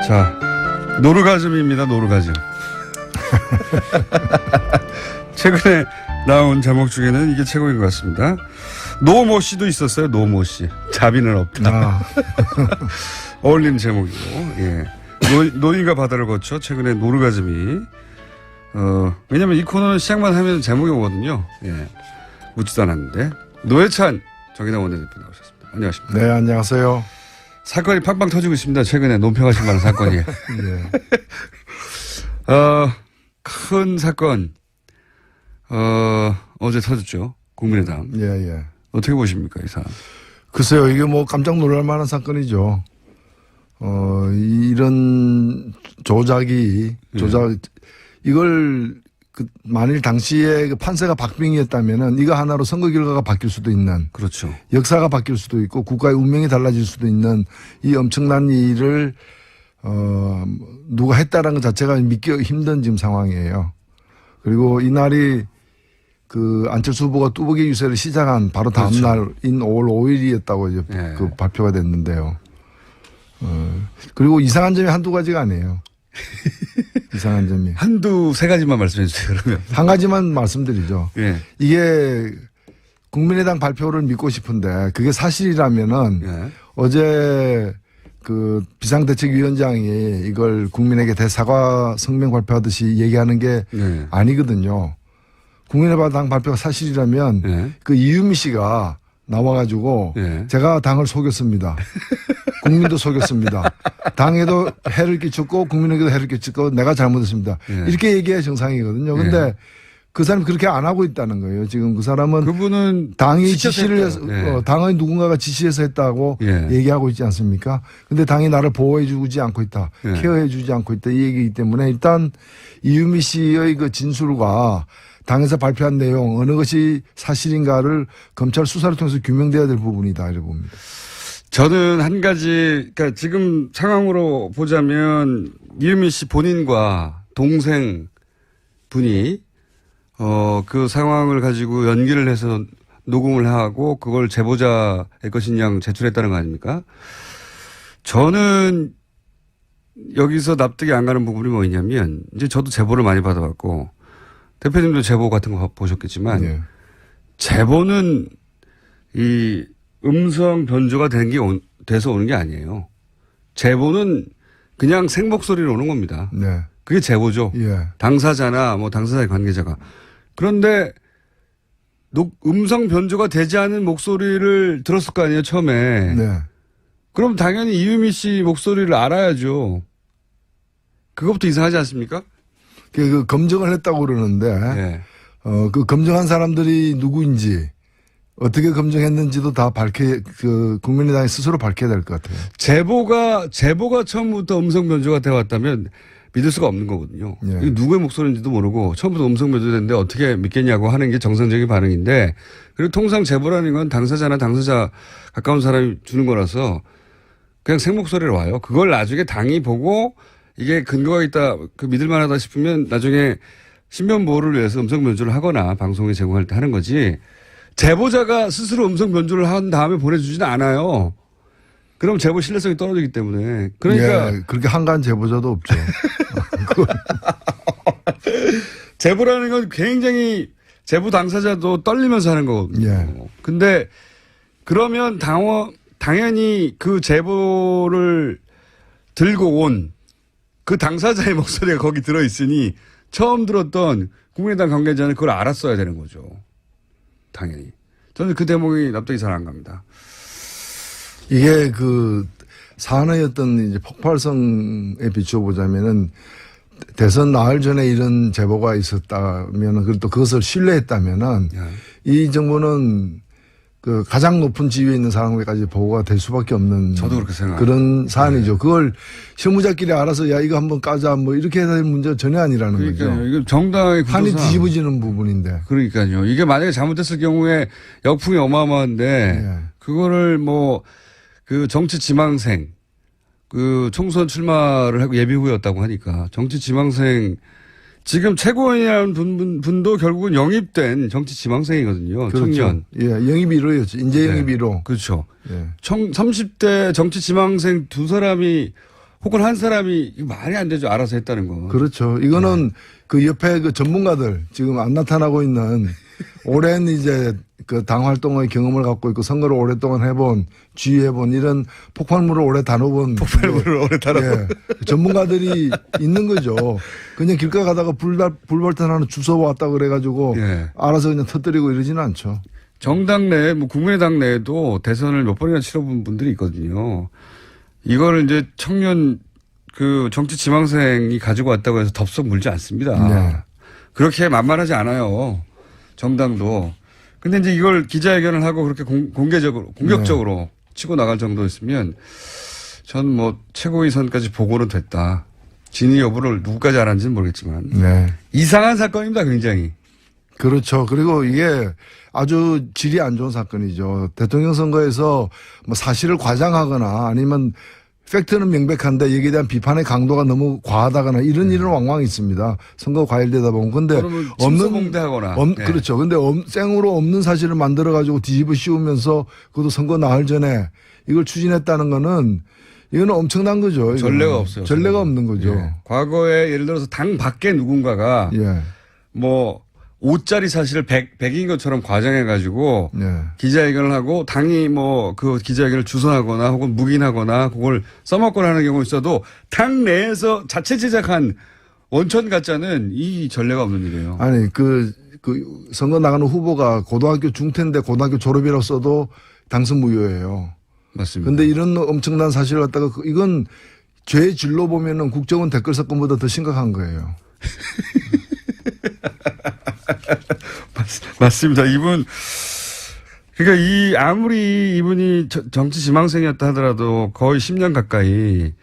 자, 노르가즘입니다. 노르가즘. 최근에 나온 제목 중에는 이게 최고인 것 같습니다. 노모 씨도 있었어요. 노모 씨. 자비는 없다. 아. 어울리는 제목이고. 예. 노인과 바다를 거쳐 최근에 노르가즘이 왜냐면 이 코너는 시작만 하면 제목이 오거든요. 예. 묻지도 않았는데. 노회찬 정의당 원내대표 나오셨습니다. 안녕하십니까. 네, 안녕하세요. 사건이 팡팡 터지고 있습니다. 최근에 논평하신 많은 사건이. 네. 큰 사건, 어제 터졌죠. 국민의당. 예, 예. 어떻게 보십니까, 이 사안? 글쎄요, 이게 뭐 깜짝 놀랄 만한 사건이죠. 이런 이걸 만일 당시에 그 판세가 박빙이었다면은 이거 하나로 선거 결과가 바뀔 수도 있는. 그렇죠. 역사가 바뀔 수도 있고 국가의 운명이 달라질 수도 있는 이 엄청난 일을 누가 했다라는 것 자체가 믿기 힘든 지금 상황이에요. 그리고 이날이 그 안철수 후보가 뚜벅이 유세를 시작한 바로 다음 그렇죠. 날인 5월 5일이었다고 이제 예. 그 발표가 됐는데요. 그리고 이상한 점이 한두 가지가 아니에요. 이상한 점이. 세 가지만 말씀해 주세요, 그러면. 한 가지만 말씀드리죠. 예. 이게 국민의당 발표를 믿고 싶은데 그게 사실이라면은 예. 어제 그 비상대책위원장이 이걸 국민에게 대사과 성명 발표하듯이 얘기하는 게 예. 아니거든요. 국민의당 발표가 사실이라면 예. 그 이유미 씨가 나와가지고 예. 제가 당을 속였습니다. 국민도 속였습니다. 당에도 해를 끼쳤고 국민에게도 해를 끼쳤고 내가 잘못했습니다. 예. 이렇게 얘기해야 정상이거든요. 근데 예. 그 사람이 그렇게 안 하고 있다는 거예요. 지금 그 사람은 그분은 당이 시켜서 지시를 해서 했다. 예. 당의 누군가가 지시해서 했다고 예. 얘기하고 있지 않습니까? 근데 당이 나를 보호해 주지 않고 있다. 예. 케어해 주지 않고 있다. 이 얘기이기 때문에 일단 이유미 씨의 그 진술과 당에서 발표한 내용 어느 것이 사실인가를 검찰 수사를 통해서 규명돼야 될 부분이다 이렇게 봅니다. 저는 한 가지, 그러니까 지금 상황으로 보자면 이유미 씨 본인과 동생 분이 그 상황을 가지고 연기를 해서 녹음을 하고 그걸 제보자의 것인 양 제출했다는 거 아닙니까? 저는 여기서 납득이 안 가는 부분이 뭐냐면 이제 저도 제보를 많이 받아봤고 대표님도 제보 같은 거 보셨겠지만 예. 제보는 이 음성 변조가 돼서 오는 게 아니에요. 제보는 그냥 생목소리로 오는 겁니다. 네. 그게 제보죠. 예. 당사자나 뭐 당사자의 관계자가. 그런데 음성 변조가 되지 않은 목소리를 들었을 거 아니에요, 처음에. 네. 그럼 당연히 이유미 씨 목소리를 알아야죠. 그것부터 이상하지 않습니까? 그 검증을 했다고 그러는데 네. 그 검증한 사람들이 누구인지 어떻게 검증했는지도 다 국민의당이 스스로 밝혀야 될 것 같아요. 제보가 처음부터 음성 변조가 되어 왔다면 믿을 수가 없는 거거든요. 예. 이게 누구의 목소리인지도 모르고 처음부터 음성 변조됐는데 어떻게 믿겠냐고 하는 게 정상적인 반응인데 그리고 통상 제보라는 건 당사자나 당사자 가까운 사람이 주는 거라서 그냥 생목소리로 와요. 그걸 나중에 당이 보고 이게 근거가 있다, 믿을 만하다 싶으면 나중에 신변 보호를 위해서 음성 변조를 하거나 방송에 제공할 때 하는 거지 제보자가 스스로 음성 변조를 한 다음에 보내주지는 않아요. 그럼 제보 신뢰성이 떨어지기 때문에. 그러니까. 예, 그렇게 한가한 제보자도 없죠. 제보라는 건 굉장히 제보 당사자도 떨리면서 하는 거거든요. 예. 근데 그러면 당연히 그 제보를 들고 온 그 당사자의 목소리가 거기 들어있으니 처음 들었던 국민의당 관계자는 그걸 알았어야 되는 거죠. 당연히. 저는 그 대목이 납득이 잘 안 갑니다. 이게 그 사안의 어떤 이제 폭발성에 비춰보자면은 대선 나흘 전에 이런 제보가 있었다면은 그리고 또 그것을 신뢰했다면은 예. 이 정부는 그 가장 높은 지위에 있는 사람에게까지 보고가 될 수밖에 없는 저도 그렇게 생각해요. 그런 사안이죠. 그걸 실무자끼리 알아서 야 이거 한번 까자 뭐 이렇게 해야 될 문제가 전혀 아니라는 그러니까요. 거죠. 이거 정당의 판이 구조상. 뒤집어지는 부분인데. 그러니까요. 이게 만약에 잘못됐을 경우에 역풍이 어마어마한데 예. 그거를 뭐 그 정치 지망생 그 총선 출마를 하고 예비 후였다고 하니까 정치 지망생 지금 최고위원이라는 분도 결국은 영입된 정치 지망생이거든요. 그렇죠. 청년. 예, 영입 1호였죠. 인재 영입 1호. 그렇죠. 예. 30대 정치 지망생 두 사람이 혹은 한 사람이 이거 말이 안 되죠. 알아서 했다는 거. 그렇죠. 이거는 그 옆에 그 전문가들 지금 안 나타나고 있는 오랜 이제 그 당 활동의 경험을 갖고 있고 선거를 오랫동안 해본 지휘해본 이런 폭발물을 오래 다뤄본 폭발물을 오래 다뤄본 전문가들이 있는 거죠. 그냥 길가 가다가 불발탄 하나 주워 왔다 그래가지고 예. 알아서 그냥 터뜨리고 이러지는 않죠. 정당 내, 뭐 국민의당 내에도 대선을 몇 번이나 치러본 분들이 있거든요. 이거를 이제 청년 그 정치 지망생이 가지고 왔다고 해서 덥석 물지 않습니다. 네. 그렇게 만만하지 않아요. 정당도. 근데 이제 이걸 기자회견을 하고 그렇게 공격적으로 치고 나갈 정도였으면 전 뭐 최고위 선까지 보고는 됐다. 진위 여부를 누구까지 알았는지는 모르겠지만. 네. 이상한 사건입니다, 굉장히. 그렇죠. 그리고 이게 아주 질이 안 좋은 사건이죠. 대통령 선거에서 뭐 사실을 과장하거나 아니면 팩트는 명백한데 여기에 대한 비판의 강도가 너무 과하다거나 이런 일은 왕왕 있습니다. 선거 과열되다 보면. 근데 침소봉대하거나. 네. 그렇죠. 근데 생으로 없는 사실을 만들어 가지고 뒤집어 씌우면서 그것도 선거 나흘 전에 이걸 추진했다는 거는 이거는 엄청난 거죠. 전례가 없어요. 전례가 없는 거죠. 예. 과거에 예를 들어서 당 밖에 누군가가 예. 뭐 5짜리 사실을 100인 것처럼 과장해가지고 예. 기자회견을 하고 당이 뭐 그 기자회견을 주선하거나 혹은 묵인하거나 그걸 써먹거나 하는 경우 있어도 당 내에서 자체 제작한 원천 가짜는 이 전례가 없는 일이에요. 아니 그 선거 나가는 후보가 고등학교 중퇴인데 고등학교 졸업이라고 써도 당선 무효예요. 맞습니다. 근데 이런 엄청난 사실을 갖다가 이건 죄의 질로 보면은 국정원 댓글 사건보다 더 심각한 거예요. 맞습니다. 그러니까 아무리 이분이 정치 지망생이었다 하더라도 거의 10년 가까이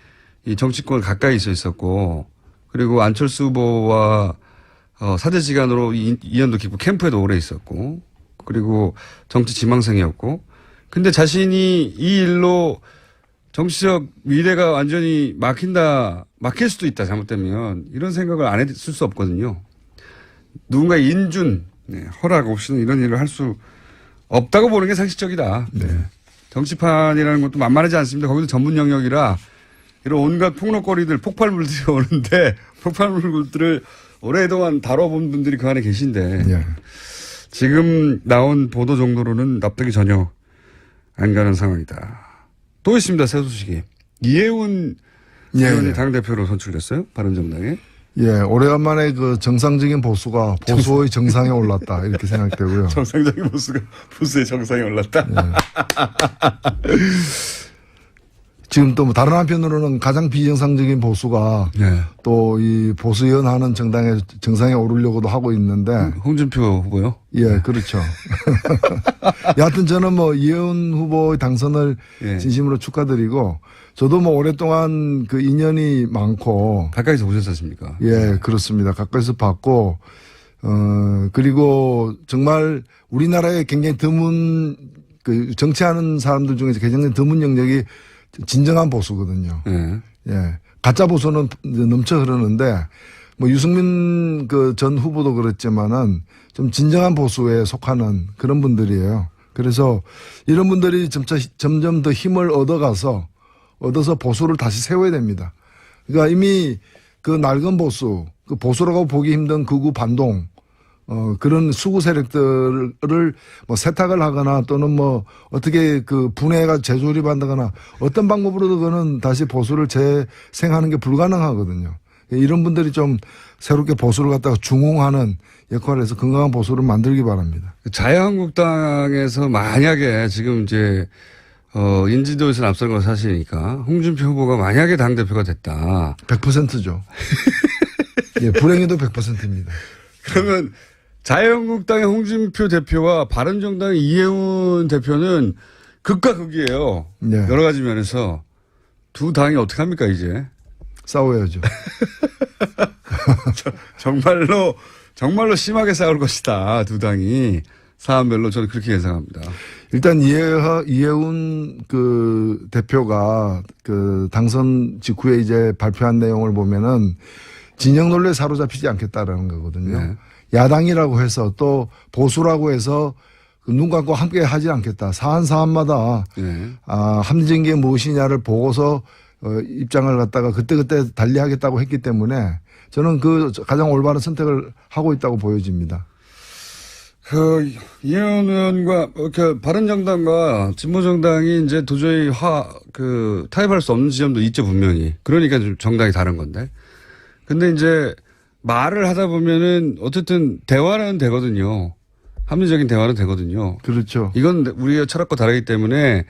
이 정치권 가까이 있었고 그리고 안철수 후보와 사제지간으로 2년도 깊고 캠프에도 오래 있었고 그리고 정치 지망생이었고 근데 자신이 이 일로 정치적 미래가 완전히 막힐 수도 있다 잘못되면 이런 생각을 안 했을 수 없거든요. 누군가 허락 없이는 이런 일을 할 수 없다고 보는 게 상식적이다. 네. 정치판이라는 것도 만만하지 않습니다. 거기도 전문 영역이라 이런 온갖 폭력거리들, 폭발물들이 오는데 폭발물들을 오랫동안 다뤄본 분들이 그 안에 계신데 예. 지금 나온 보도 정도로는 납득이 전혀 안 가는 상황이다. 또 있습니다. 새 소식이. 이해운 의원이 당대표로 선출됐어요. 바른정당에. 예, 오래간만에 그 정상적인 보수가 보수의 정상에 올랐다 이렇게 생각되고요. 정상적인 보수가 보수의 정상에 올랐다. 예. 지금 또 뭐 다른 한편으로는 가장 비정상적인 보수가 네. 또 이 보수연 하는 정당의 정상에 오르려고도 하고 있는데. 홍준표 후보요? 예, 그렇죠. 여하튼 저는 뭐 이혜훈 후보의 당선을 예. 진심으로 축하드리고 저도 뭐 오랫동안 그 인연이 많고. 가까이서 보셨습니까? 예, 그렇습니다. 가까이서 봤고, 그리고 정말 우리나라에 굉장히 드문 그 정치하는 사람들 중에서 굉장히 드문 영역이 진정한 보수거든요. 예. 예. 가짜 보수는 넘쳐 흐르는데 뭐 유승민 그 전 후보도 그랬지만은 좀 진정한 보수에 속하는 그런 분들이에요. 그래서 이런 분들이 점점 더 힘을 얻어서 보수를 다시 세워야 됩니다. 그러니까 이미 그 낡은 보수, 그 보수라고 보기 힘든 극우 반동, 그런 수구 세력들을 뭐 세탁을 하거나 또는 뭐 어떻게 그 분해가 재조립한다거나 어떤 방법으로도 그는 다시 보수를 재생하는 게 불가능하거든요. 이런 분들이 좀 새롭게 보수를 갖다가 중흥하는 역할을 해서 건강한 보수를 만들기 바랍니다. 자유한국당에서 만약에 지금 이제 인지도에서 앞서는 건 사실이니까 홍준표 후보가 만약에 당대표가 됐다. 100%죠. 예, 불행해도 100%입니다. 그러면 자유한국당의 홍준표 대표와 바른정당의 이해운 대표는 극과 극이에요. 네. 여러 가지 면에서 두 당이 어떻게 합니까 이제? 싸워야죠. 정말로 심하게 싸울 것이다. 두 당이 사안별로 저는 그렇게 예상합니다. 일단 이해운 그 대표가 그 당선 직후에 이제 발표한 내용을 보면은 진영 논리에 사로잡히지 않겠다라는 거거든요. 네. 야당이라고 해서 또 보수라고 해서 눈 감고 함께 하지 않겠다. 사안마다 네. 합리적인 게 무엇이냐를 보고서 입장을 갖다가 그때그때 달리하겠다고 했기 때문에 저는 그 가장 올바른 선택을 하고 있다고 보여집니다. 이혜원 의원과 바른정당과 진보정당이 이제 도저히 타협할 수 없는 지점도 있죠, 분명히. 그러니까 좀 정당이 다른 건데. 근데 이제 말을 하다 보면은 어쨌든 대화는 되거든요. 합리적인 대화는 되거든요. 그렇죠. 이건 우리의 철학과 다르기 때문에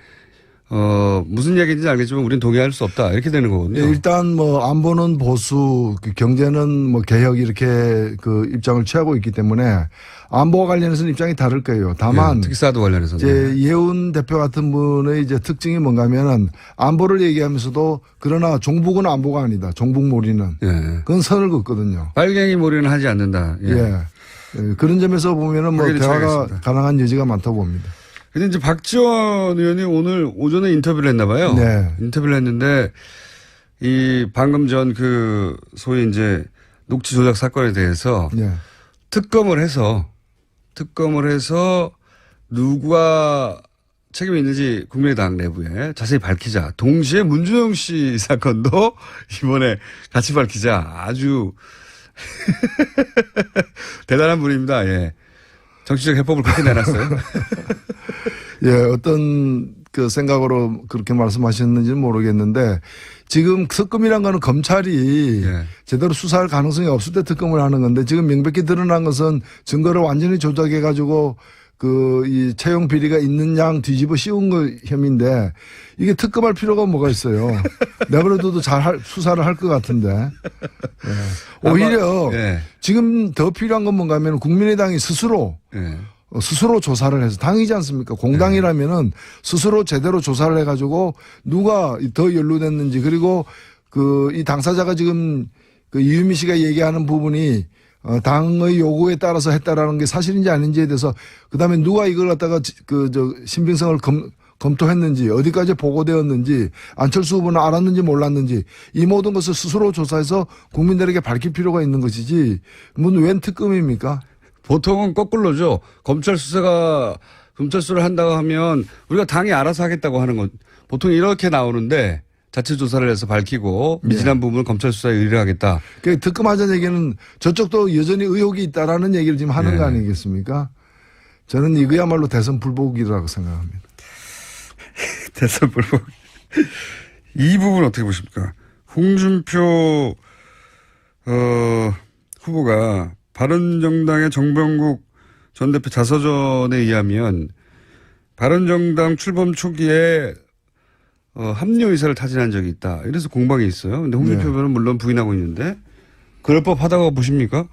무슨 얘기인지 알겠지만 우리는 동의할 수 없다. 이렇게 되는 거거든요. 예, 일단 뭐 안보는 보수, 경제는 뭐 개혁 이렇게 그 입장을 취하고 있기 때문에 안보와 관련해서는 입장이 다를 거예요. 다만 특히 사드 관련해서는. 이제 이혜훈 대표 같은 분의 이제 특징이 뭔가 하면은 안보를 얘기하면서도 그러나 종북은 안보가 아니다. 종북몰이는. 예. 그건 선을 긋거든요. 빨갱이 몰이는 하지 않는다. 예. 예. 예. 그런 점에서 보면은 뭐 대화가 차이겠습니다. 가능한 여지가 많다고 봅니다. 근데 이제 박지원 의원이 오늘 오전에 인터뷰를 했나 봐요. 네. 인터뷰를 했는데 이 방금 전 그 소위 이제 녹취 조작 사건에 대해서 예. 특검을 해서 누가 책임이 있는지 국민의당 내부에 자세히 밝히자. 동시에 문준영 씨 사건도 이번에 같이 밝히자. 아주 대단한 분입니다. 예. 정치적 해법을 그렇게 내놨어요. 예, 어떤 그 생각으로 그렇게 말씀하셨는지는 모르겠는데 지금 특검이란 거는 검찰이 예. 제대로 수사할 가능성이 없을 때 특검을 하는 건데 지금 명백히 드러난 것은 증거를 완전히 조작해 가지고 이 채용 비리가 있는 양 뒤집어 씌운 거 혐의인데 이게 특검할 필요가 뭐가 있어요. 내버려둬도 수사를 할 것 같은데. 예. 오히려 예. 지금 더 필요한 건 뭔가 하면 국민의당이 스스로 예. 스스로 조사를 해서 당이지 않습니까? 공당이라면은 스스로 제대로 조사를 해가지고 누가 더 연루됐는지 그리고 이 당사자가 지금 이유미 씨가 얘기하는 부분이 당의 요구에 따라서 했다라는 게 사실인지 아닌지에 대해서 그다음에 누가 이걸 갖다가 신빙성을 검토했는지 어디까지 보고되었는지 안철수 후보는 알았는지 몰랐는지 이 모든 것을 스스로 조사해서 국민들에게 밝힐 필요가 있는 것이지 웬 특검입니까? 보통은 거꾸로죠. 검찰 수사를 한다고 하면 우리가 당이 알아서 하겠다고 하는 건 보통 이렇게 나오는데 자체 조사를 해서 밝히고 미진한 부분을 검찰 수사에 의뢰하겠다. 그 특검하자는 얘기는 저쪽도 여전히 의혹이 있다라는 얘기를 지금 하는 거 아니겠습니까? 저는 이거야말로 대선 불복이라고 생각합니다. 대선 불복. 이 부분 어떻게 보십니까? 홍준표 후보가 바른정당의 정병국 전 대표 자서전에 의하면 바른정당 출범 초기에 합류 의사를 타진한 적이 있다. 이래서 공방이 있어요. 근데 홍준표 후보는 물론 부인하고 있는데 그럴 법하다고 보십니까?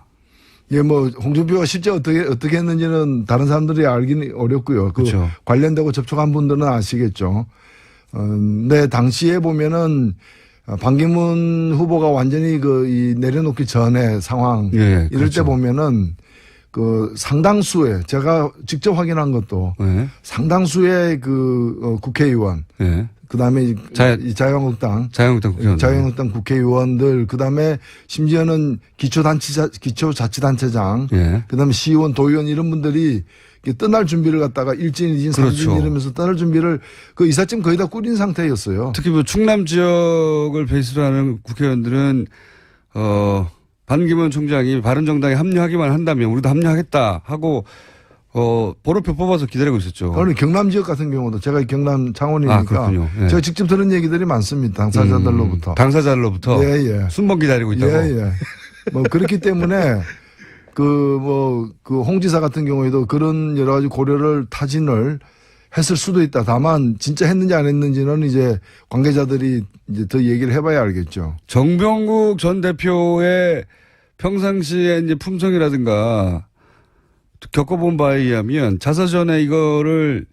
예, 뭐 홍준표가 실제 어떻게 했는지는 다른 사람들이 알기는 어렵고요. 그렇죠. 관련되고 접촉한 분들은 아시겠죠. 근데 당시에 보면은 반기문 후보가 완전히 이 내려놓기 전에 상황 이럴 그렇죠. 때 보면은 상당수의 제가 직접 확인한 것도 상당수의 국회의원 그다음에 자유한국당 국회의원들 그다음에 심지어는 기초자치단체장 그다음에 시의원 도의원 이런 분들이 떠날 준비를 갖다가 일진, 이진, 삼진 그렇죠. 이러면서 떠날 준비를 이삿짐 거의 다 꾸린 상태였어요. 특히 뭐 충남 지역을 베이스로 하는 국회의원들은 반기문 총장이 바른정당에 합류하기만 한다면 우리도 합류하겠다 하고 번호표 뽑아서 기다리고 있었죠. 그러니 경남 지역 같은 경우도 제가 경남 창원이니까 제가 직접 들은 얘기들이 많습니다. 당사자들로부터. 당사자들로부터 예. 순번 기다리고 있다고. 예. 뭐 그렇기 때문에 홍 지사 같은 경우에도 그런 여러 가지 고려를 타진을 했을 수도 있다. 다만 진짜 했는지 안 했는지는 이제 관계자들이 이제 더 얘기를 해봐야 알겠죠. 정병국 전 대표의 평상시에 이제 품성이라든가 겪어본 바에 의하면 자서전에 이거를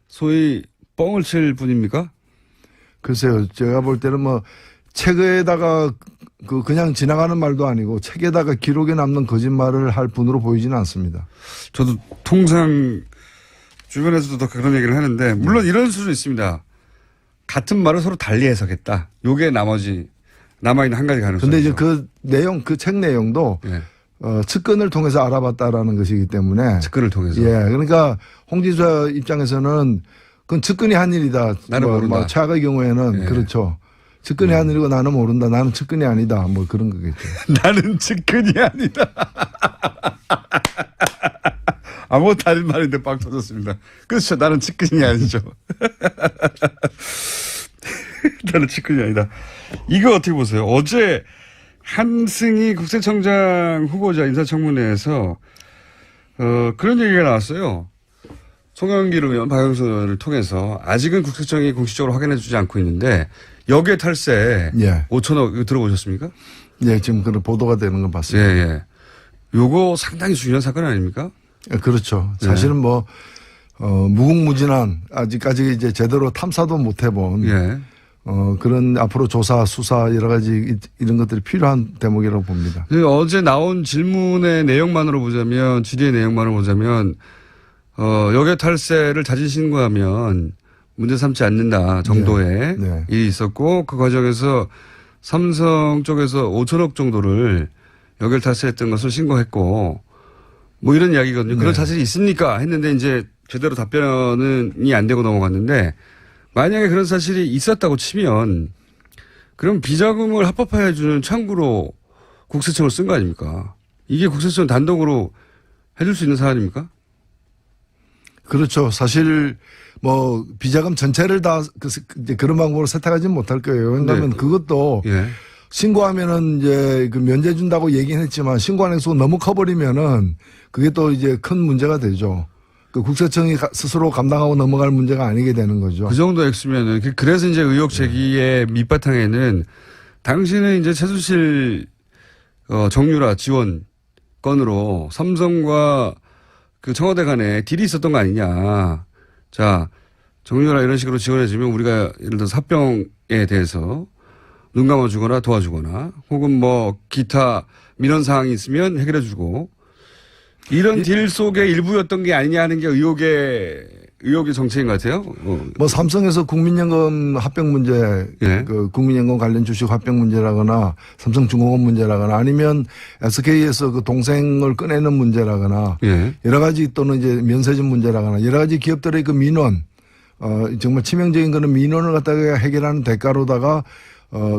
소위 뻥을 칠 뿐입니까? 글쎄요. 제가 볼 때는 뭐 책에다가 그냥 지나가는 말도 아니고 책에다가 기록에 남는 거짓말을 할 분으로 보이지는 않습니다. 저도 통상 주변에서도 더 그런 얘기를 하는데 물론 이런 수도 있습니다. 같은 말을 서로 달리 해석했다. 요게 나머지 남아있는 한 가지 가능성이죠. 근데 이제 그 책 내용도 측근을 통해서 알아봤다라는 것이기 때문에. 측근을 통해서. 예. 그러니까 홍 지사 입장에서는 그건 측근이 한 일이다. 나는 모른다. 최악의 경우에는 그렇죠. 측근이 하늘이고 나는 모른다. 나는 측근이 아니다. 뭐 그런 거겠죠. 나는 측근이 아니다. 아무 다른 말인데 빵 터졌습니다. 그렇죠. 나는 측근이 아니죠. 나는 측근이 아니다. 이거 어떻게 보세요? 어제 한승희 국세청장 후보자 인사청문회에서 그런 얘기가 나왔어요. 송영길 의원, 박영선 의원을 통해서 아직은 국세청이 공식적으로 확인해 주지 않고 있는데 역외 탈세 예. 5천억 이거 들어보셨습니까? 예, 지금 그런 보도가 되는 건 예, 봤습니다. 예. 요거 상당히 중요한 사건 아닙니까? 예, 그렇죠. 사실은 뭐 무궁무진한 아직까지 이제 제대로 탐사도 못 해본 예. 그런 앞으로 조사, 수사 여러 가지 이런 것들이 필요한 대목이라고 봅니다. 어제 나온 질문의 내용만으로 보자면, 질의의 내용만으로 보자면, 역외 탈세를 자진 신고하면 문제 삼지 않는다 정도의 네. 일이 있었고, 그 과정에서 삼성 쪽에서 5천억 정도를 역외 탈세했던 것을 신고했고, 뭐 이런 이야기거든요. 그런 사실이 있습니까? 했는데 이제 제대로 답변이 안 되고 넘어갔는데, 만약에 그런 사실이 있었다고 치면 그럼 비자금을 합법화해 주는 창구로 국세청을 쓴 거 아닙니까? 이게 국세청 단독으로 해줄 수 있는 사안입니까? 그렇죠. 사실 뭐 비자금 전체를 다 이제 그런 방법으로 세탁하지는 못할 거예요. 왜냐하면 네. 그것도 예. 신고하면은 이제 그 면제 준다고 얘기는 했지만 신고하는 수가 너무 커버리면은 그게 또 이제 큰 문제가 되죠. 그 국세청이 스스로 감당하고 넘어갈 문제가 아니게 되는 거죠. 그 정도 액수면은 그래서 이제 의혹 제기의 밑바탕에는 당신은 이제 최순실 정유라 지원 건으로 삼성과 그 청와대 간에 딜이 있었던 거 아니냐. 자, 정유라 이런 식으로 지원해주면 우리가 예를 들어서 합병에 대해서 눈 감아주거나 도와주거나 혹은 뭐 기타 민원 사항이 있으면 해결해주고 이런 딜 속의 일부였던 게 아니냐 하는 게 의혹의 정체인 것 같아요. 뭐 삼성에서 국민연금 합병 문제, 예. 그 국민연금 관련 주식 합병 문제라거나 삼성중공업 문제라거나 아니면 SK에서 그 동생을 꺼내는 문제라거나 예. 여러 가지 또는 이제 면세점 문제라거나 여러 가지 기업들의 그 민원, 정말 치명적인 그런 민원을 갖다가 해결하는 대가로다가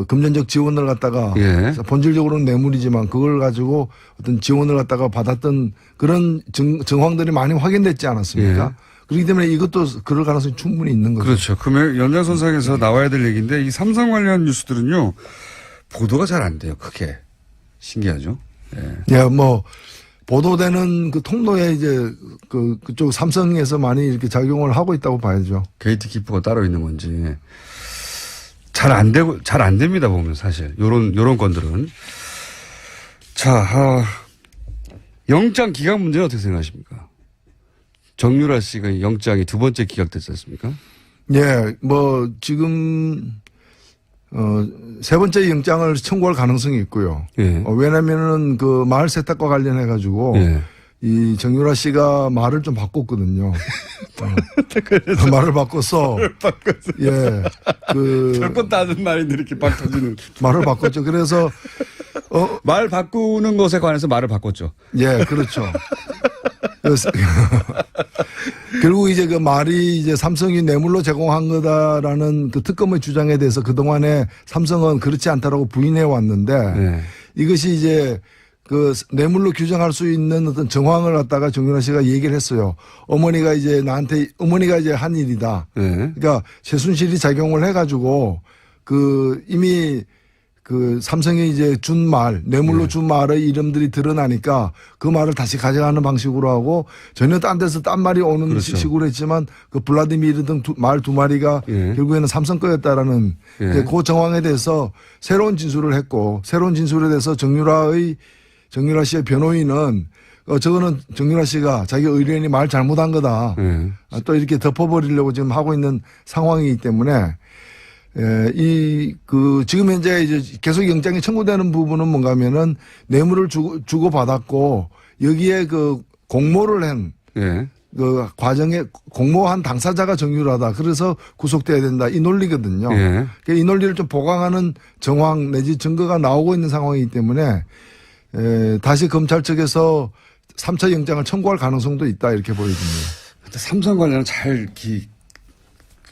금전적 지원을 갖다가 예. 본질적으로는 뇌물이지만 그걸 가지고 어떤 지원을 갖다가 받았던 그런 정황들이 많이 확인됐지 않았습니까? 예. 그렇기 때문에 이것도 그럴 가능성이 충분히 있는 거죠. 그렇죠. 그러면 연장선상에서 나와야 될 얘기인데 이 삼성 관련 뉴스들은요 보도가 잘 안 돼요. 크게 신기하죠. 예. 예, 뭐 보도되는 그 통로에 이제 그쪽 삼성에서 많이 이렇게 작용을 하고 있다고 봐야죠. 게이트키퍼가 따로 있는 건지 잘 안 됩니다 보면 사실 요런 건들은. 자, 영장 기각 문제는 어떻게 생각하십니까? 정유라 씨가 영장이 두 번째 기각됐지 않습니까? 예, 뭐 지금 세 번째 영장을 청구할 가능성이 있고요. 예. 왜냐면은 그 마을 세탁과 관련해 가지고 예. 이 정유라 씨가 말을 좀 바꿨거든요. 말을 바꿔서 예, 별건 따는 말인데 이렇게 막 터지는. 말을 바꿨죠. 그래서 말 바꾸는 것에 관해서 말을 바꿨죠. 예, 그렇죠. 그래서 결국 이제 그 말이 이제 삼성이 뇌물로 제공한 거다라는 그 특검의 주장에 대해서 그동안에 삼성은 그렇지 않다라고 부인해 왔는데 네. 이것이 이제 그 뇌물로 규정할 수 있는 어떤 정황을 갖다가 정윤아 씨가 얘기를 했어요. 어머니가 이제 한 일이다. 네. 그러니까 최순실이 작용을 해가지고 그 이미 그 삼성이 이제 준 말, 뇌물로 준 말의 이름들이 드러나니까 그 말을 다시 가져가는 방식으로 하고 전혀 딴 데서 딴 말이 오는 그렇죠. 식으로 했지만 그 블라디미르 등 말 두 마리가 결국에는 삼성 거였다라는 그 정황에 대해서 새로운 진술을 했고 새로운 진술에 대해서 정유라 씨의 변호인은 저거는 정유라 씨가 자기 의뢰인이 말 잘못한 거다. 또 이렇게 덮어버리려고 지금 하고 있는 상황이기 때문에 지금 현재 이제 계속 영장이 청구되는 부분은 뭔가 하면은 뇌물을 주고받았고 여기에 그 공모를 한 그 과정에 공모한 당사자가 정유라다. 그래서 구속돼야 된다. 이 논리거든요. 그러니까 이 논리를 좀 보강하는 정황 내지 증거가 나오고 있는 상황이기 때문에 다시 검찰 측에서 3차 영장을 청구할 가능성도 있다. 이렇게 보여집니다. 근데 삼성 관련은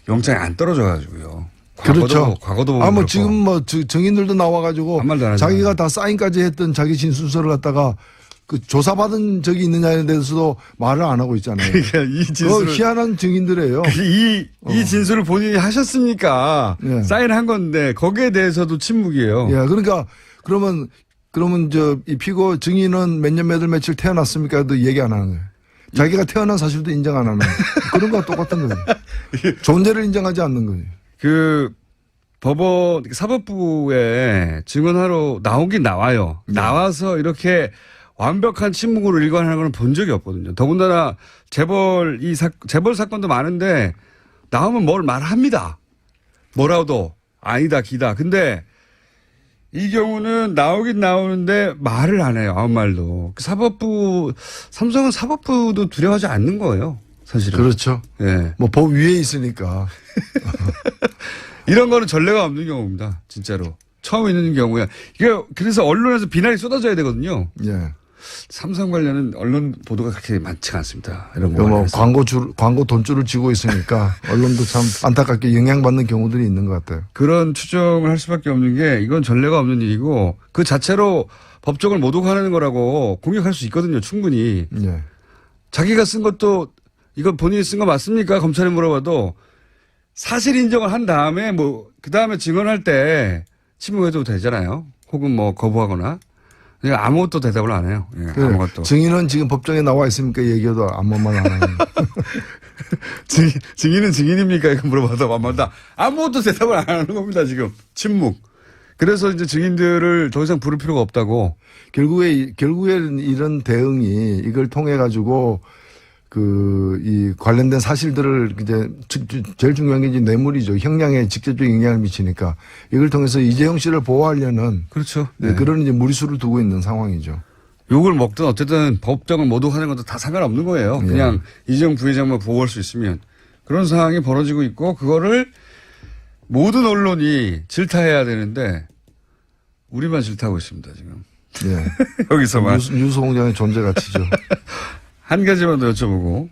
영장이 안 떨어져 가지고요. 그렇죠. 과거도 보면 뭐 그렇고. 지금 뭐 정인들도 나와가지고 아무 말도 안 하잖아요. 자기가 다 사인까지 했던 자기 진술서를 갖다가 그 조사받은 적이 있느냐에 대해서도 말을 안 하고 있잖아요. 그러니까 이 그 진술을 희한한 증인들이에요. 이 진술을 본인이 하셨으니까 예. 사인한 건데 거기에 대해서도 침묵이에요. 예, 그러니까 그러면 이 피고 증인은 몇 년 몇 월 며칠 태어났습니까도 얘기 안 하는 거예요. 자기가 태어난 사실도 인정 안 하는 거예요. 그런 거와 똑같은 거예요. 존재를 인정하지 않는 거예요. 그 법원 사법부에 증언하러 나오긴 나와요. 나와서 이렇게 완벽한 침묵으로 일관하는 건 본 적이 없거든요. 더군다나 재벌 사건도 많은데 나오면 뭘 말합니다. 뭐라도 아니다 기다. 근데 이 경우는 나오긴 나오는데 말을 안 해요. 아무 말도. 삼성은 사법부도 두려워하지 않는 거예요. 사실은. 그렇죠. 예. 뭐 법 위에 있으니까. 이런 거는 전례가 없는 경우입니다. 진짜로. 처음 있는 경우야. 이게 그래서 언론에서 비난이 쏟아져야 되거든요. 예. 삼성 관련은 언론 보도가 그렇게 많지가 않습니다. 이런 뭐 거. 광고 돈줄을 쥐고 있으니까 언론도 참 안타깝게 영향받는 경우들이 있는 것 같아요. 그런 추정을 할 수밖에 없는 게 이건 전례가 없는 일이고 그 자체로 법적을 모독하는 거라고 공격할 수 있거든요. 충분히. 예. 자기가 쓴 것도 이거 본인이 쓴 거 맞습니까? 검찰에 물어봐도 사실 인정을 한 다음에 그 다음에 증언할 때 침묵해도 되잖아요. 혹은 뭐 거부하거나. 그냥 아무것도 대답을 안 해요. 예, 아무것도. 증인은 지금 법정에 나와 있으니까 얘기해도 아무 말 안 하는. 증인은 증인입니까? 이거 물어봐도 아무것도 대답을 안 하는 겁니다. 지금 침묵. 그래서 이제 증인들을 더 이상 부를 필요가 없다고. 결국에는 이런 대응이 이걸 통해 가지고 이 관련된 사실들을 이제 제일 중요한 게 이제 뇌물이죠. 형량에 직접적인 영향을 미치니까 이걸 통해서 이재용 씨를 보호하려는 그렇죠. 네. 그런 이제 무리수를 두고 있는 상황이죠. 욕을 먹든 어쨌든 법정을 모독하는 것도 다 상관없는 거예요. 그냥 이재용 부회장만 보호할 수 있으면 그런 상황이 벌어지고 있고 그거를 모든 언론이 질타해야 되는데 우리만 질타하고 있습니다 지금. 예. 여기서만. 뉴스 공장의 존재 가치죠. 한 가지만 더 여쭤보고,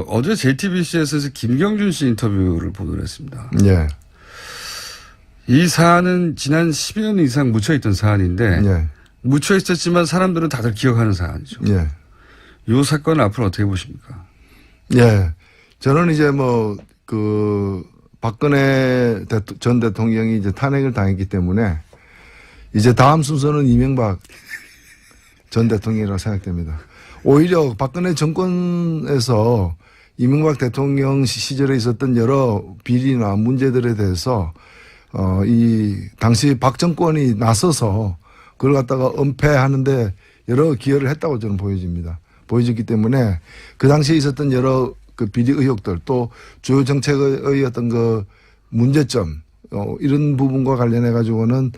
어제 JTBC에서 김경준 씨 인터뷰를 보도를 했습니다. 예. 이 사안은 지난 10년 이상 묻혀있던 사안인데, 예. 묻혀있었지만 사람들은 다들 기억하는 사안이죠. 예. 이 사건을 앞으로 어떻게 보십니까? 예. 저는 이제 박근혜 전 대통령이 이제 탄핵을 당했기 때문에 이제 다음 순서는 이명박 전 대통령이라고 생각됩니다. 오히려 박근혜 정권에서 이명박 대통령 시절에 있었던 여러 비리나 문제들에 대해서 이 당시 박 정권이 나서서 그걸 갖다가 은폐하는데 여러 기여를 했다고 저는 보여졌기 때문에 그 당시에 있었던 여러 그 비리 의혹들 또 주요 정책의 어떤 그 문제점 이런 부분과 관련해 가지고는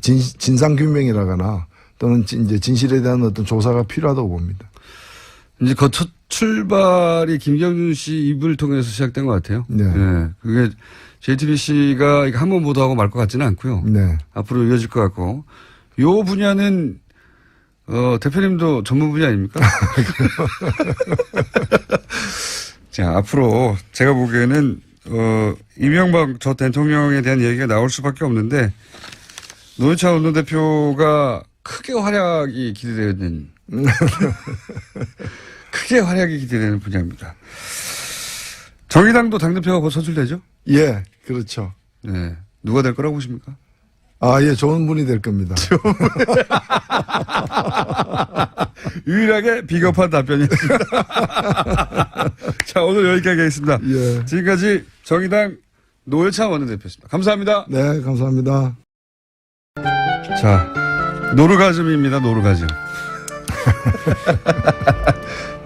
진상규명이라거나 또는 이제 진실에 대한 어떤 조사가 필요하다고 봅니다. 이제 첫 출발이 김경준 씨 입을 통해서 시작된 것 같아요. 네. 네. 그게 JTBC가 한 번 보도하고 말 것 같지는 않고요. 네. 앞으로 이어질 것 같고. 요 분야는, 대표님도 전문 분야 아닙니까? 자, 앞으로 제가 보기에는, 이명박 전 대통령에 대한 얘기가 나올 수밖에 없는데, 노회찬 원내대표가 크게 활약이 기대되는 분야입니다. 정의당도 당대표가 곧 선출되죠? 예, 그렇죠. 네. 누가 될 거라고 보십니까? 예, 좋은 분이 될 겁니다. 유일하게 비겁한 답변이었습니다. 자, 오늘 여기까지 하겠습니다. 예. 지금까지 정의당 노회찬 원내대표였습니다. 감사합니다. 네, 감사합니다. 자, 노르가즘입니다. 노르가즘.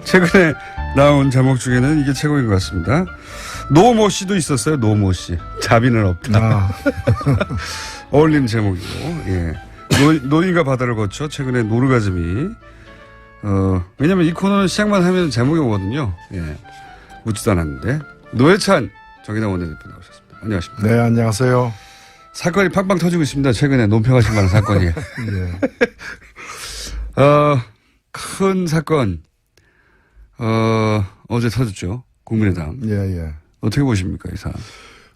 최근에 나온 제목 중에는 이게 최고인 것 같습니다. 노모 씨도 있었어요. 노모 씨. 자비는 없다. 어울리는 제목이고. 예. 노인과 바다를 거쳐 최근에 노르가즘이 왜냐면 이 코너는 시작만 하면 제목이 오거든요. 예. 묻지도 않았는데. 노회찬 정의당 원내대표 나오셨습니다. 안녕하십니까. 네, 안녕하세요. 사건이 팡팡 터지고 있습니다. 최근에 논평하신 많은 사건이. 예. 큰 사건, 어제 터졌죠. 국민의당. 예, 예. 어떻게 보십니까, 이 사안?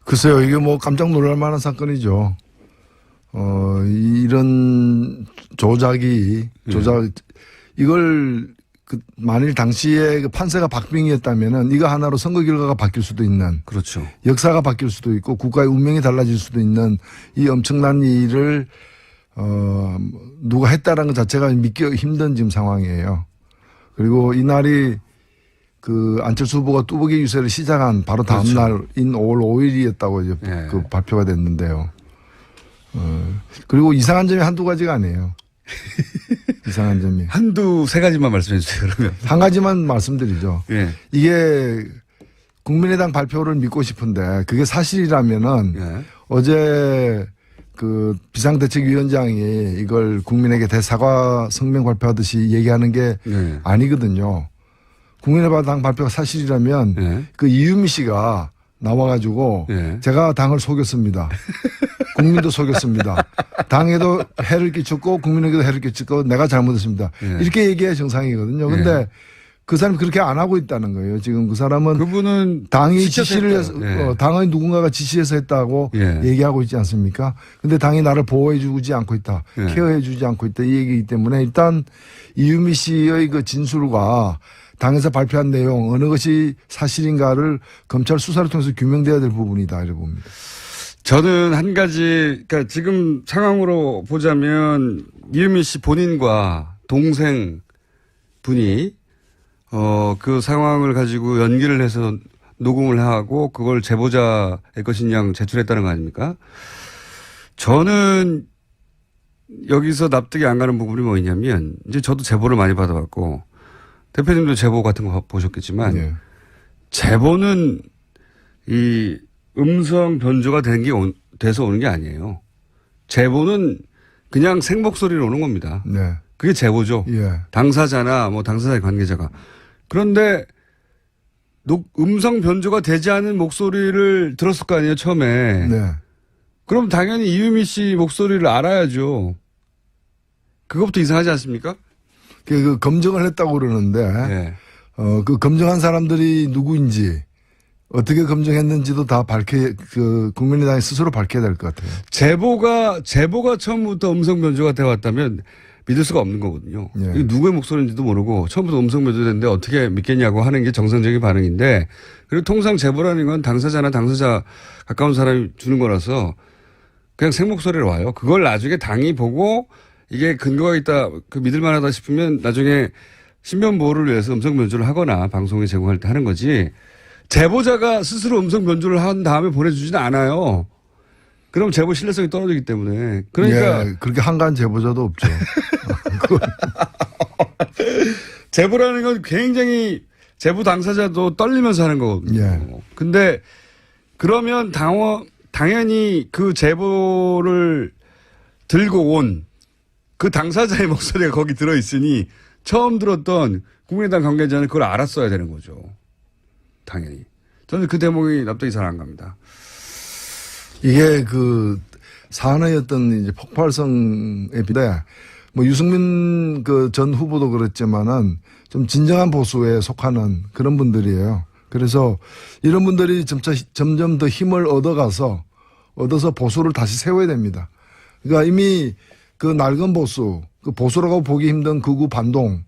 글쎄요, 이게 뭐 깜짝 놀랄 만한 사건이죠. 이런 이걸 만일 당시에 그 판세가 박빙이었다면은 이거 하나로 선거 결과가 바뀔 수도 있는. 그렇죠. 역사가 바뀔 수도 있고 국가의 운명이 달라질 수도 있는 이 엄청난 일을 누가 했다라는 것 자체가 믿기 힘든 지금 상황이에요. 그리고 이날이 그 안철수 후보가 뚜벅이 유세를 시작한 바로 다음 그렇죠. 날인 5월 5일이었다고 이제 예. 그 발표가 됐는데요. 그리고 이상한 점이 한두 가지가 아니에요. 이상한 점이. 세 가지만 말씀해 주세요, 그러면. 한 가지만 말씀드리죠. 예. 이게 국민의당 발표를 믿고 싶은데 그게 사실이라면은 예. 어제 그 비상대책위원장이 이걸 국민에게 대사과 성명 발표하듯이 얘기하는 게 예. 아니거든요. 국민의당 발표가 사실이라면 예. 그 이유미 씨가 나와가지고 예. 제가 당을 속였습니다. 국민도 속였습니다. 당에도 해를 끼쳤고 국민에게도 해를 끼쳤고 내가 잘못했습니다. 예. 이렇게 얘기해야 정상이거든요. 근데 예. 그 사람이 그렇게 안 하고 있다는 거예요. 지금 그 사람은 그분은 당이 시켜서 지시를 해서 했다. 예. 당의 누군가가 지시해서 했다고 예. 얘기하고 있지 않습니까? 근데 당이 나를 보호해주지 않고 있다. 예. 케어해주지 않고 있다. 이 얘기이기 때문에 일단 이유미 씨의 그 진술과 당에서 발표한 내용 어느 것이 사실인가를 검찰 수사를 통해서 규명돼야 될 부분이다. 이렇게 봅니다. 저는 한 가지, 그러니까 지금 상황으로 보자면 이유미 씨 본인과 동생 분이 그 상황을 가지고 연기를 해서 녹음을 하고 그걸 제보자의 것인 양 제출했다는 거 아닙니까? 저는 여기서 납득이 안 가는 부분이 뭐냐면 이제 저도 제보를 많이 받아봤고 대표님도 제보 같은 거 보셨겠지만 예. 제보는 이 음성 변조가 돼서 오는 게 아니에요. 제보는 그냥 생목소리로 오는 겁니다. 네. 그게 제보죠. 예. 당사자나 뭐 당사자의 관계자가. 그런데 음성 변조가 되지 않은 목소리를 들었을 거 아니에요, 처음에. 네. 그럼 당연히 이유미 씨 목소리를 알아야죠. 그것부터 이상하지 않습니까? 그 검증을 했다고 그러는데 네. 그 검증한 사람들이 누구인지 어떻게 검증했는지도 다 국민의당이 스스로 밝혀야 될 것 같아요. 제보가 처음부터 음성 변조가 되어 왔다면 믿을 수가 없는 거거든요. 예. 이게 누구의 목소리인지도 모르고 처음부터 음성 변조됐는데 어떻게 믿겠냐고 하는 게 정상적인 반응인데 그리고 통상 제보라는 건 당사자나 당사자 가까운 사람이 주는 거라서 그냥 생목소리로 와요. 그걸 나중에 당이 보고 이게 근거가 있다, 믿을 만하다 싶으면 나중에 신변 보호를 위해서 음성 변조를 하거나 방송에 제공할 때 하는 거지 제보자가 스스로 음성 변조를 한 다음에 보내주지는 않아요. 그럼 제보 신뢰성이 떨어지기 때문에. 그러니까. 예, 그렇게 한가한 제보자도 없죠. 제보라는 건 굉장히 제보 당사자도 떨리면서 하는 거거든요. 예. 근데 그러면 당연히 그 제보를 들고 온 그 당사자의 목소리가 거기 들어있으니 처음 들었던 국민의당 관계자는 그걸 알았어야 되는 거죠. 당연히. 저는 그 대목이 납득이 잘 안 갑니다. 이게 그 사안의 어떤 이제 폭발성에 비해 뭐 유승민 그 전 후보도 그랬지만은 좀 진정한 보수에 속하는 그런 분들이에요. 그래서 이런 분들이 점점 더 힘을 얻어서 보수를 다시 세워야 됩니다. 그러니까 이미 그 낡은 보수, 그 보수라고 보기 힘든 극우 반동,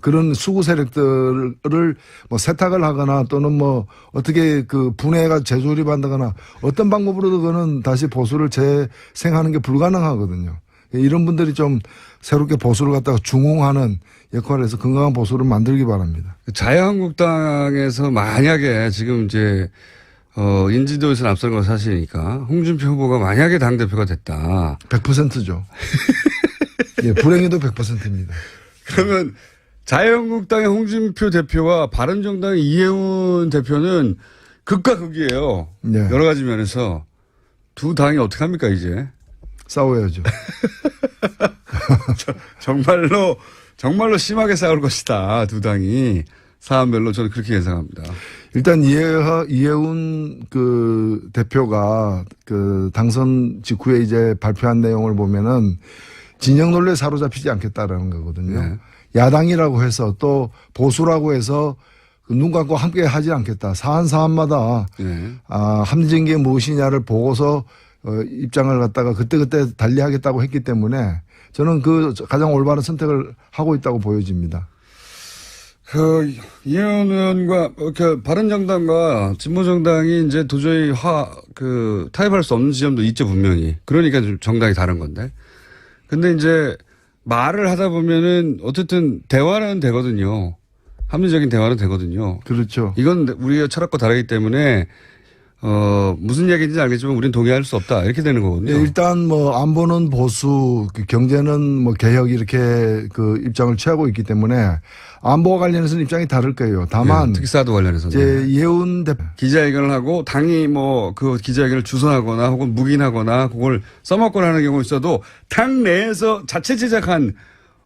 그런 수구 세력들을 뭐 세탁을 하거나 또는 뭐 어떻게 그 분해가 재조립한다거나 어떤 방법으로도 그는 다시 보수를 재생하는 게 불가능하거든요. 이런 분들이 좀 새롭게 보수를 갖다가 중흥하는 역할을 해서 건강한 보수를 만들기 바랍니다. 자유한국당에서 만약에 지금 이제 인지도에서 앞서는 건 사실이니까 홍준표 후보가 만약에 당대표가 됐다. 100%죠. 예, 불행해도 100%입니다. 그러면 자유한국당의 홍준표 대표와 바른정당의 이해운 대표는 극과 극이에요. 네. 여러 가지 면에서 두 당이 어떻게 합니까 이제? 싸워야죠. 정말로 심하게 싸울 것이다. 두 당이. 사안별로 저는 그렇게 예상합니다. 일단 이해운 그 대표가 그 당선 직후에 이제 발표한 내용을 보면은 진영 논리에 사로잡히지 않겠다라는 거거든요. 네. 야당이라고 해서 또 보수라고 해서 눈 감고 함께 하지 않겠다. 사안마다 네. 합리적인 게 무엇이냐를 보고서 입장을 갖다가 그때그때 달리하겠다고 했기 때문에 저는 그 가장 올바른 선택을 하고 있다고 보여집니다. 이혜원 의원과 바른정당과 진보정당이 이제 도저히 타협할 수 없는 지점도 있죠, 분명히. 그러니까 좀 정당이 다른 건데. 근데 이제 말을 하다 보면은 어쨌든 대화는 되거든요. 합리적인 대화는 되거든요. 그렇죠. 이건 우리가 철학과 다르기 때문에 무슨 얘기인지 알겠지만 우리는 동의할 수 없다. 이렇게 되는 거거든요. 일단 안보는 보수, 경제는 개혁 이렇게 그 입장을 취하고 있기 때문에 안보와 관련해서는 입장이 다를 거예요. 다만 네, 특사도 관련해서는 이제 이혜훈 대표 기자회견을 하고 당이 그 기자회견을 주선하거나 혹은 묵인하거나 그걸 써먹거나 하는 경우 있어도 당 내에서 자체 제작한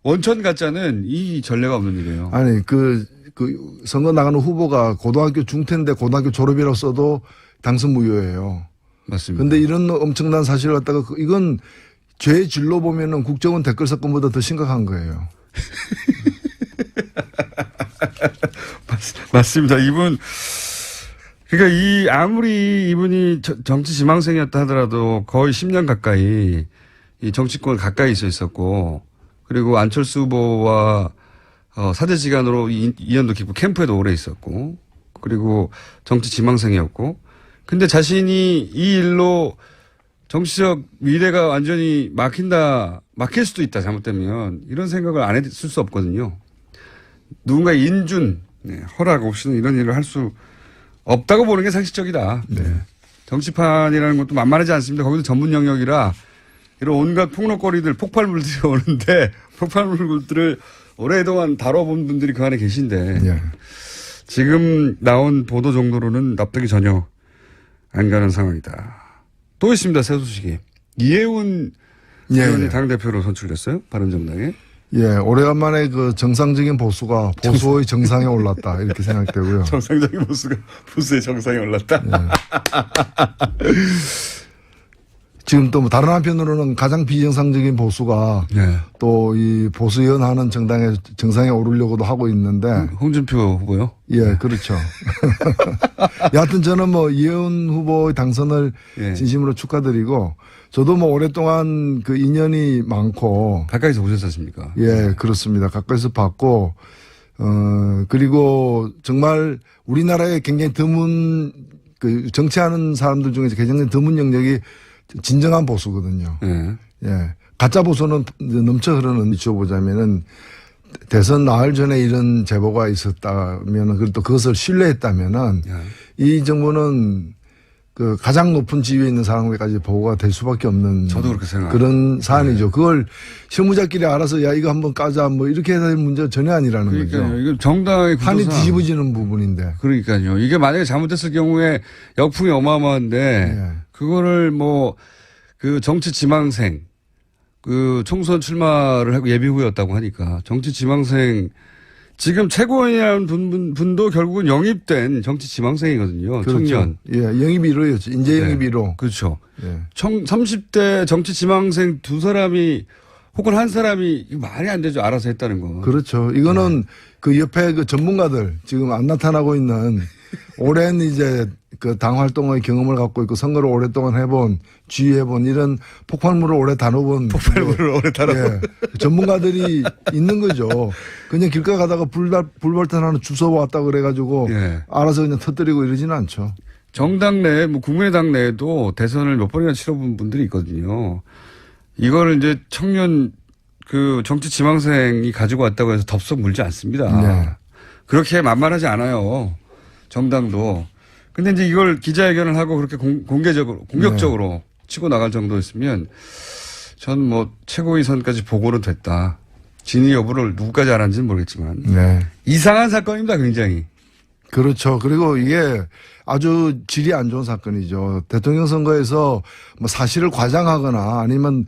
원천 가짜는 이 전례가 없는 일이에요. 아니 그 선거 나가는 후보가 고등학교 중퇴인데 고등학교 졸업이라고 써도 당선 무효예요. 맞습니다. 그런데 이런 엄청난 사실을 갖다가 이건 죄의 질로 보면은 국정원 댓글 사건보다 더 심각한 거예요. 맞습니다. 그러니까 아무리 이분이 정치 지망생이었다 하더라도 거의 10년 가까이 이 정치권 가까이 있었고 그리고 안철수 후보와 사제지간으로 인연도 깊고 캠프에도 오래 있었고 그리고 정치 지망생이었고 근데 자신이 이 일로 정치적 미래가 완전히 막힐 수도 있다 잘못되면 이런 생각을 안 했을 수 없거든요. 누군가의 인준, 허락 없이는 이런 일을 할 수 없다고 보는 게 상식적이다. 네. 정치판이라는 것도 만만하지 않습니다. 거기도 전문 영역이라 이런 온갖 폭로거리들, 폭발물들이 오는데 폭발물들을 오랫동안 다뤄본 분들이 그 안에 계신데 네. 지금 나온 보도 정도로는 납득이 전혀 안 가는 상황이다. 또 있습니다. 새 소식이. 이혜훈 의원이 당대표로 선출됐어요. 바른정당에. 예, 오래간만에 그 정상적인 보수가 보수의 정상에 올랐다. 이렇게 생각되고요. 정상적인 보수가 보수의 정상에 올랐다. 예. 지금 또 다른 한편으로는 가장 비정상적인 보수가 네. 또 이 보수연하는 정당의 정상에 오르려고도 하고 있는데. 홍준표 후보요? 예, 그렇죠. 여하튼 저는 이혜훈 후보의 당선을 예. 진심으로 축하드리고 저도 오랫동안 그 인연이 많고. 가까이서 보셨지 않습니까? 예, 그렇습니다. 가까이서 봤고, 그리고 정말 우리나라에 굉장히 드문 그 정치하는 사람들 중에서 굉장히 드문 영역이 진정한 보수거든요. 예. 예. 가짜 보수는 넘쳐 흐르는 비춰보자면은 대선 나흘 전에 이런 제보가 있었다면은 그리고 또 그것을 신뢰했다면은 예. 이 정부는 그 가장 높은 지위에 있는 사람에게까지 보고가 될 수밖에 없는 저도 그렇게 생각합니다. 그런 사안이죠. 그걸 실무자끼리 알아서 야 이거 한번 까자 이렇게 해야 될 문제가 전혀 아니라는 그러니까요. 거죠. 이거 정당의 판이 구조상. 뒤집어지는 부분인데. 그러니까요. 이게 만약에 잘못됐을 경우에 역풍이 어마어마한데 예. 그거를 그 정치 지망생 그 총선 출마를 하고 예비 후였다고 하니까 정치 지망생 지금 최고위원이라는 분도 결국은 영입된 정치 지망생이거든요. 그렇죠. 청년. 예, 영입 1호였죠. 인재 영입 1호. 그렇죠. 예. 30대 정치 지망생 두 사람이 혹은 한 사람이 이거 말이 안 되죠. 알아서 했다는 거. 그렇죠. 이거는 그 옆에 그 전문가들 지금 안 나타나고 있는 오랜 이제 그 당 활동의 경험을 갖고 있고 선거를 오랫동안 해본 지휘해본 이런 폭발물을 오래 다뤄본 폭발물을 오래 다뤄본 전문가들이 있는 거죠. 그냥 길가 가다가 불발탄 하나 주워 왔다 그래가지고 예. 알아서 그냥 터뜨리고 이러지는 않죠. 정당 내, 국민의당 내에도 대선을 몇 번이나 치러본 분들이 있거든요. 이거를 이제 청년 그 정치 지망생이 가지고 왔다고 해서 덥석 물지 않습니다. 네. 그렇게 만만하지 않아요. 정당도. 근데 이제 이걸 기자회견을 하고 그렇게 공격적으로 치고 나갈 정도였으면 전 최고위 선까지 보고는 됐다. 진위 여부를 누구까지 알았는지는 모르겠지만. 네. 이상한 사건입니다, 굉장히. 그렇죠. 그리고 이게 아주 질이 안 좋은 사건이죠. 대통령 선거에서 사실을 과장하거나 아니면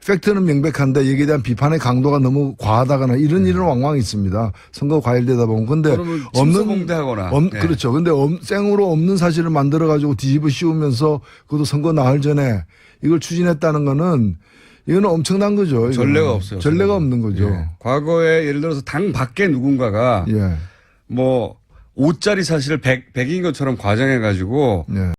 팩트는 명백한데 여기에 대한 비판의 강도가 너무 과하다거나 이런 일은 왕왕 있습니다. 선거 과열되다 보면. 근데 침소봉대하거나. 그렇죠. 근데 생으로 없는 사실을 만들어 가지고 뒤집어 씌우면서 그것도 선거 나흘 전에 이걸 추진했다는 거는 이거는 엄청난 거죠. 전례가 없어요. 전례가 없는 거죠. 예. 과거에 예를 들어서 당 밖에 누군가가 예. 5짜리 사실을 100인 것처럼 과장해가지고 네.